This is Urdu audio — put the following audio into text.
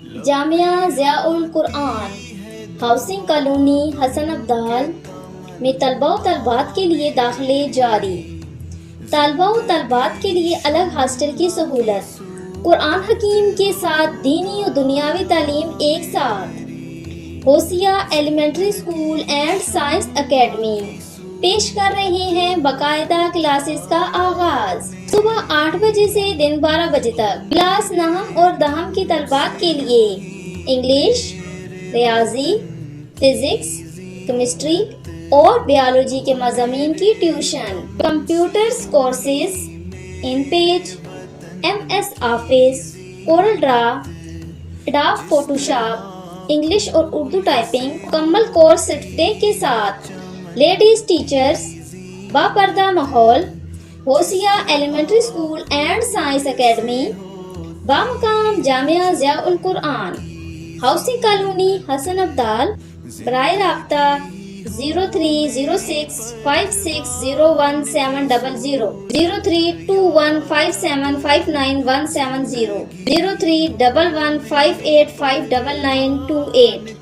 جامعہ ضیاء القرآن ہاؤسنگ کالونی حسن ابدال میں طلباء و طالبات کے لیے داخلے جاری۔ طلباء و طالبات کے لیے الگ ہاسٹل کی سہولت، قرآن حکیم کے ساتھ دینی و دنیاوی تعلیم ایک ساتھ۔ Hosiya elementary school and science academy پیش کر رہے ہیں باقاعدہ کلاسز کا آغاز۔ صبح 8 بجے سے دن 12 بجے تک۔ کلاس نہم اور دہم کی طلبات کے لیے انگلش، ریاضی، فزکس، کیمسٹری اور بیالوجی کے مضامین کی tuition. Computers courses InPage, M S office, Corel draw, Adobe Photoshop, English اور اردو ٹائپنگ مکمل کورس سرٹیفکیٹ کے ساتھ۔ لیڈیز ٹیچرز باپردہ ماحول۔ Hosiya elementary school and science academy بامقام جامعہ ضیاء القرآن ہاؤسنگ کالونی حسن ابدال۔ براہ رابطہ 0306560170، 032157591770، 031158599928۔